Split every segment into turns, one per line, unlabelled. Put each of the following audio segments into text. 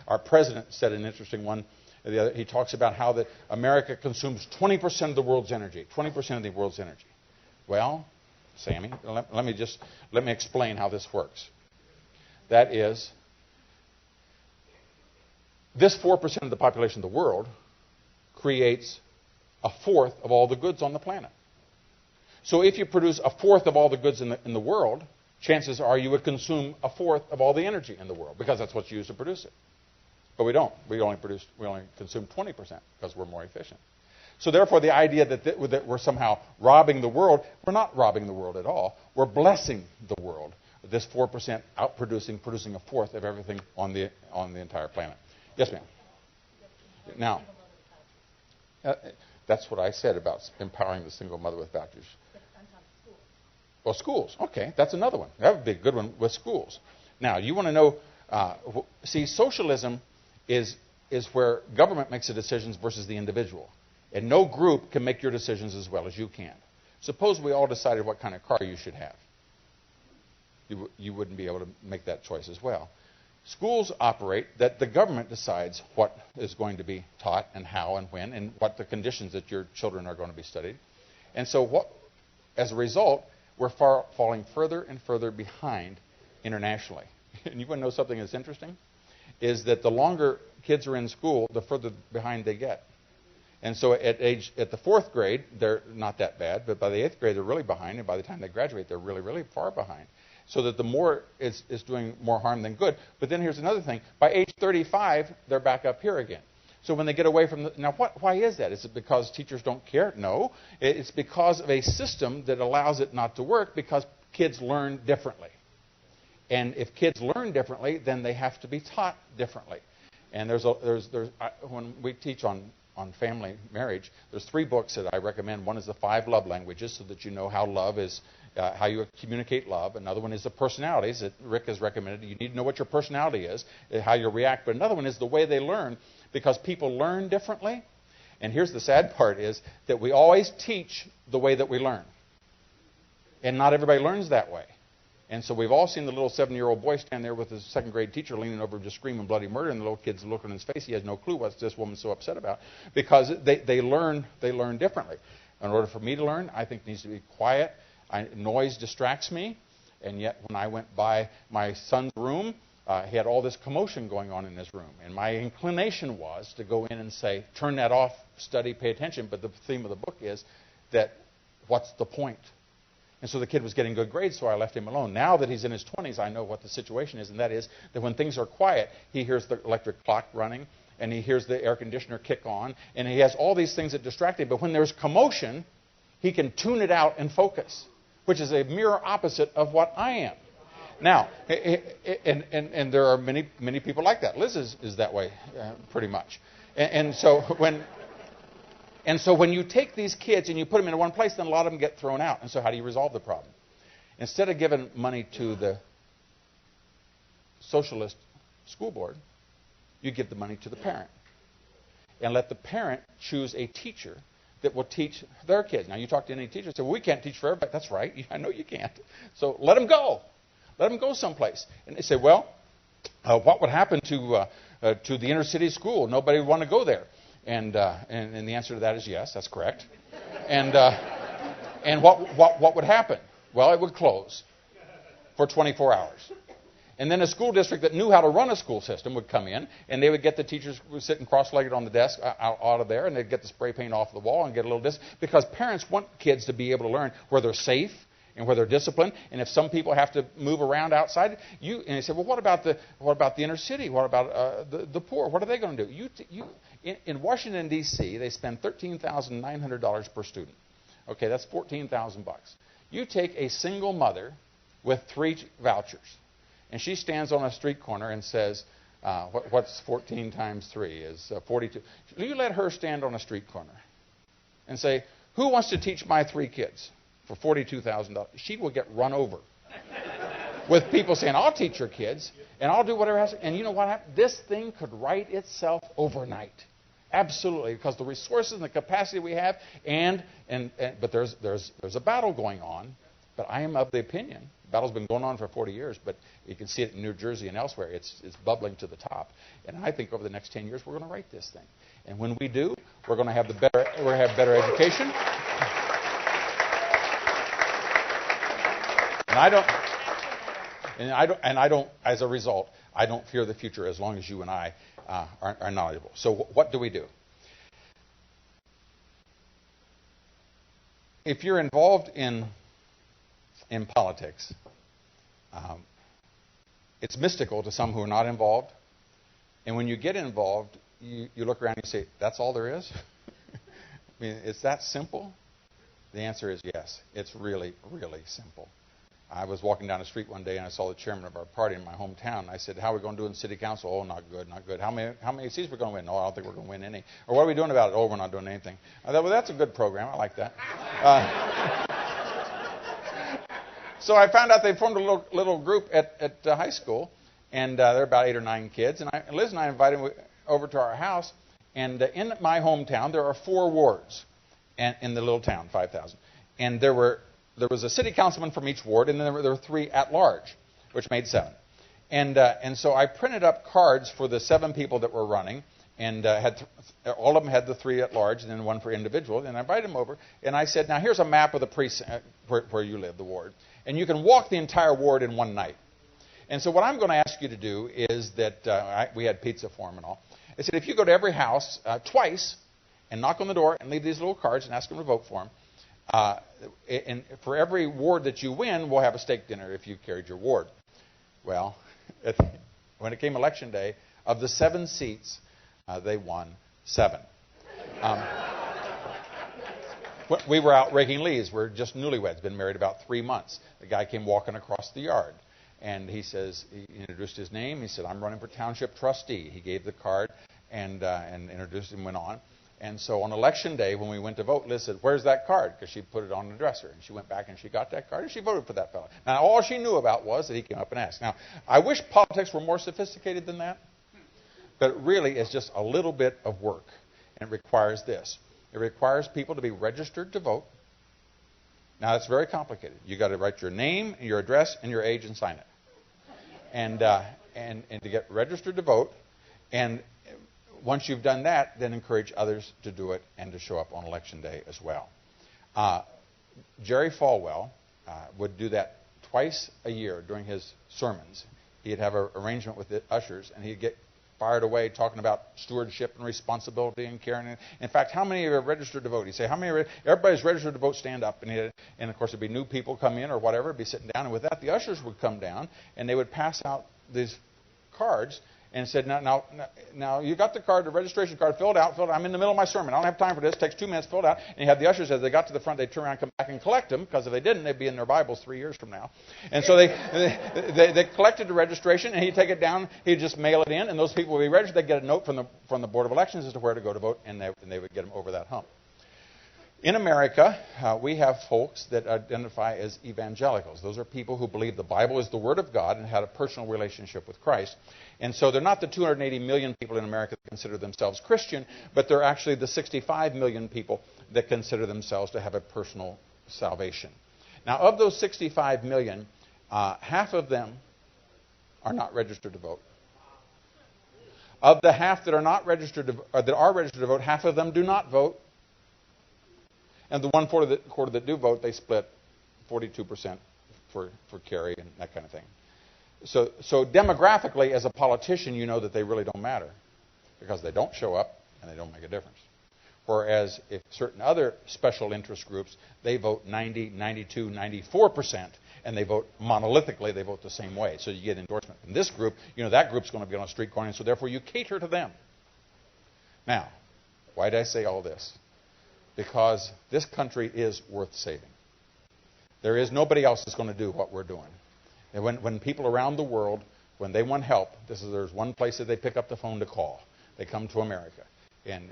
Our president said an interesting one. He talks about how that America consumes 20% of the world's energy. 20% of the world's energy. Well, Sammy, let me explain how this works. That is, this 4% of the population of the world creates a fourth of all the goods on the planet. So if you produce a fourth of all the goods in the world, chances are you would consume a fourth of all the energy in the world, because that's what's used to produce it. But we don't. We only consume 20% because we're more efficient. So therefore, the idea that we're somehow robbing the world, we're not robbing the world at all. We're blessing the world. This 4% producing a fourth of everything on the entire planet. Yes, ma'am. Now, that's what I said about empowering the single mother with vouchers. Well, schools. Okay, that's another one. That would be a good one with schools. Now, you want to know, see, socialism is where government makes the decisions versus the individual. And no group can make your decisions as well as you can. Suppose we all decided what kind of car you should have. You wouldn't be able to make that choice as well. Schools operate that the government decides what is going to be taught and how and when and what the conditions that your children are going to be studied. And so as a result, we're falling further and further behind internationally. And you want to know something that's interesting? Is that the longer kids are in school, the further behind they get. And so at the fourth grade, they're not that bad, but by the eighth grade, they're really behind, and by the time they graduate, they're really, really far behind. So that the more is doing more harm than good. But then here's another thing. By age 35, they're back up here again. So when they get away from now, why is that? Is it because teachers don't care? No. It's because of a system that allows it not to work, because kids learn differently. And if kids learn differently, then they have to be taught differently. And when we teach on family marriage, there's 3 books that I recommend. One is the 5 love languages, so that you know how love is, how you communicate love. Another one is the personalities that Rick has recommended. You need to know what your personality is, how you react. But another one is the way they learn, because people learn differently. And here's the sad part is that we always teach the way that we learn. And not everybody learns that way. And so we've all seen the little 7-year-old boy stand there with his second grade teacher leaning over just screaming bloody murder, and the little kid's looking in his face. He has no clue what's this woman's so upset about, because they learn differently. In order for me to learn, I think it needs to be quiet. Noise distracts me. And yet when I went by my son's room, he had all this commotion going on in his room. And my inclination was to go in and say, turn that off, study, pay attention. But the theme of the book is that what's the point? And so the kid was getting good grades, so I left him alone. Now that he's in his 20s, I know what the situation is, and that is that when things are quiet, he hears the electric clock running, and he hears the air conditioner kick on, and he has all these things that distract him. But when there's commotion, he can tune it out and focus, which is a mirror opposite of what I am. Now, and there are many people like that. Liz is that way, pretty much. And so when you take these kids and you put them into one place, then a lot of them get thrown out. And so how do you resolve the problem? Instead of giving money to the socialist school board, you give the money to the parent. And let the parent choose a teacher that will teach their kids. Now, you talk to any teacher and say, well, we can't teach for everybody. That's right. I know you can't. So let them go. Let them go someplace. And they say, well, what would happen to the inner city school? Nobody would want to go there. And the answer to that is yes, that's correct. And what would happen? Well, it would close for 24 hours. And then a school district that knew how to run a school system would come in, and they would get the teachers sitting cross-legged on the desk out of there, and they'd get the spray paint off the wall and get a little because parents want kids to be able to learn where they're safe and where they're disciplined. And if some people have to move around outside, and they say, well, what about the inner city? What about the poor? What are they going to do? In Washington, D.C., they spend $13,900 per student. Okay, that's $14,000. You take a single mother with 3 vouchers, and she stands on a street corner and says, what's 14 times 3 is 42. You let her stand on a street corner and say, who wants to teach my 3 kids for $42,000? She will get run over with people saying, I'll teach your kids, and I'll do whatever has to. And you know what happened? This thing could right itself overnight. Absolutely, because the resources and the capacity we have, but there's a battle going on. But I am of the opinion battle's been going on for 40 years, but you can see it in New Jersey and elsewhere. It's bubbling to the top. And I think over the next 10 years, we're going to right this thing. And when we do, we're going to have better education. And I don't, as a result, I don't fear the future as long as you and I are knowledgeable. So what do we do? If you're involved in politics, it's mystical to some who are not involved. And when you get involved, you look around and you say, that's all there is? I mean, it's that simple? The answer is yes. It's really, really simple. I was walking down the street one day and I saw the chairman of our party in my hometown. And I said, how are we going to do in city council? Oh, not good, not good. How many seats are we going to win? No, I don't think we're going to win any. Or what are we doing about it? Oh, we're not doing anything. I thought, well, that's a good program. I like that. So I found out they formed a little group at high school. And there are about 8 or 9 kids. And Liz and I invited them over to our house. And in my hometown, there are 4 wards in the little town, 5,000. And there was a city councilman from each ward, and then there were 3 at large, which made 7. And so I printed up cards for the 7 people that were running, and all of them had the 3 at large, and then 1 for individual. And I invited them over, and I said, now here's a map of the precinct where you live, the ward, and you can walk the entire ward in one night. And so what I'm going to ask you to do is that we had pizza for them and all. I said, if you go to every house twice and knock on the door and leave these little cards and ask them to vote for them, and for every ward that you win, we'll have a steak dinner if you carried your ward. Well, when it came election day, of the 7 seats, they won 7. We were out raking leaves. We're just newlyweds, been married about 3 months. The guy came walking across the yard, and he introduced his name. He said, I'm running for township trustee. He gave the card and introduced him, went on. And so on election day, when we went to vote, Liz said, where's that card? Because she put it on the dresser. And she went back and she got that card and she voted for that fellow. Now, all she knew about was that he came up and asked. Now, I wish politics were more sophisticated than that. But really, it's just a little bit of work. And it requires this. It requires people to be registered to vote. Now, it's very complicated. You've got to write your name, your address, and your age and sign it. And to get registered to vote. And once you've done that, then encourage others to do it and to show up on election day as well. Jerry Falwell would do that twice a year during his sermons. He'd have an arrangement with the ushers, and he'd get fired away talking about stewardship and responsibility and caring. In fact, how many are registered to vote? He'd say, everybody's registered to vote, stand up. And of course, there'd be new people come in or whatever, be sitting down. And with that, the ushers would come down, and they would pass out these cards and said, now you got the card, the registration card, filled out. I'm in the middle of my sermon. I don't have time for this. It takes 2 minutes, filled out. And you have the ushers, as they got to the front, they'd turn around, come back and collect them, because if they didn't, they'd be in their Bibles 3 years from now. And so they collected the registration, and he'd take it down, he'd just mail it in, and those people would be registered. They'd get a note from the Board of Elections as to where to go to vote, and they would get them over that hump. In America, we have folks that identify as evangelicals. Those are people who believe the Bible is the Word of God and had a personal relationship with Christ. And so they're not the 280 million people in America that consider themselves Christian, but they're actually the 65 million people that consider themselves to have a personal salvation. Now, of those 65 million, half of them are not registered to vote. Of the half that are not registered that are registered to vote, half of them do not vote. And the 1/4 that do vote, they split 42% for carry and that kind of thing. So demographically, as a politician, you know that they really don't matter because they don't show up and they don't make a difference. Whereas if certain other special interest groups, they vote 90, 92, 94%, and they vote monolithically, they vote the same way. So you get endorsement from this group. You know that group's going to be on a street corner, so therefore you cater to them. Now, why did I say all this? Because this country is worth saving. There is nobody else that's going to do what we're doing. And when people around the world, when they want help, there's one place that they pick up the phone to call. They come to America. And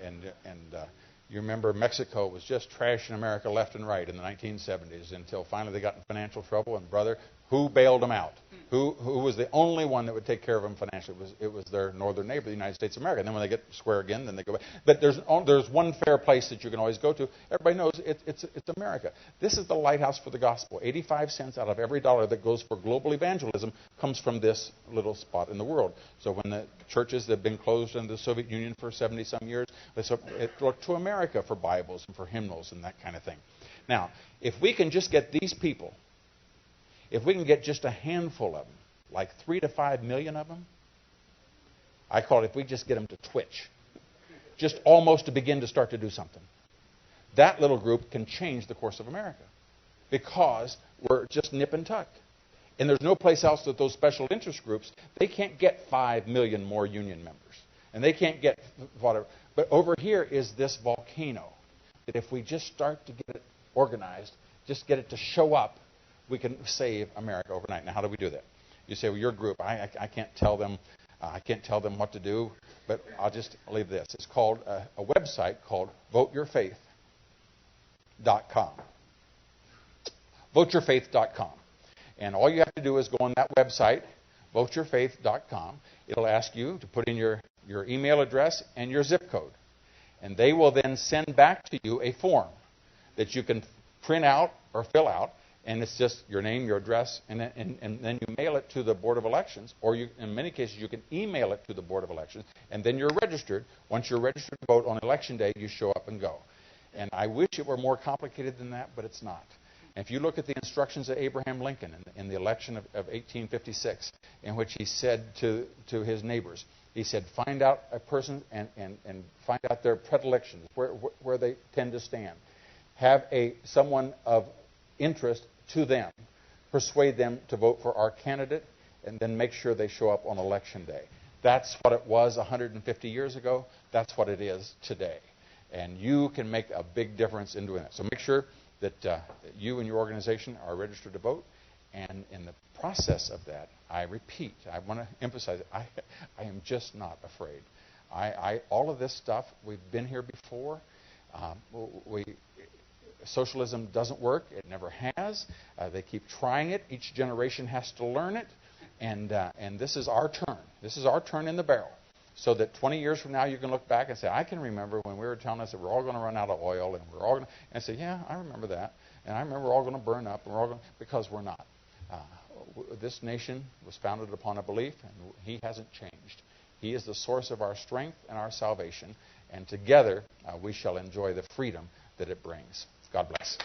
you remember Mexico was just trashing America left and right in the 1970s until finally they got in financial trouble. And brother, Who bailed them out? Who was the only one that would take care of them financially? It was their northern neighbor, the United States of America. And then when they get square again, then they go back. But there's one fair place that you can always go to. Everybody knows it's America. This is the lighthouse for the gospel. 85 cents out of every dollar that goes for global evangelism comes from this little spot in the world. So when the churches that have been closed in the Soviet Union for 70-some years, it looked to America for Bibles and for hymnals and that kind of thing. Now, if we can just get these people, if we can get just a handful of them, like 3 to 5 million of them, I call it if we just get them to twitch, just almost to begin to start to do something, that little group can change the course of America because we're just nip and tuck. And there's no place else that those special interest groups, they can't get 5 million more union members. And they can't get whatever. But over here is this volcano that if we just start to get it organized, just get it to show up, we can save America overnight. Now, how do we do that? You say, well, your group, I can't tell them, what to do, but I'll just leave this. It's called a website called voteyourfaith.com. Voteyourfaith.com. And all you have to do is go on that website, voteyourfaith.com. It'll ask you to put in your email address and your zip code. And they will then send back to you a form that you can print out or fill out. And it's just your name, your address, and then you mail it to the Board of Elections, or in many cases you can email it to the Board of Elections, and then you're registered. Once you're registered to vote on Election Day, you show up and go. And I wish it were more complicated than that, but it's not. And if you look at the instructions of Abraham Lincoln in the election of 1856, in which he said to his neighbors, he said, find out a person and find out their predilections, where they tend to stand. Have someone of interest to them, persuade them to vote for our candidate, and then make sure they show up on Election Day. That's what it was 150 years ago. That's what it is today. And you can make a big difference in doing that. So make sure that you and your organization are registered to vote. And in the process of that, I repeat, I want to emphasize, I am just not afraid. All of this stuff, we've been here before. Socialism doesn't work. It never has. They keep trying it. Each generation has to learn it. And this is our turn. This is our turn in the barrel. So that 20 years from now, you can look back and say, I can remember when we were telling us that we're all going to run out of oil, and we're all going to... And say, yeah, I remember that. And I remember we're all going to burn up, and we're all going to... Because we're not. This nation was founded upon a belief, and he hasn't changed. He is the source of our strength and our salvation. And together, we shall enjoy the freedom that it brings. God bless.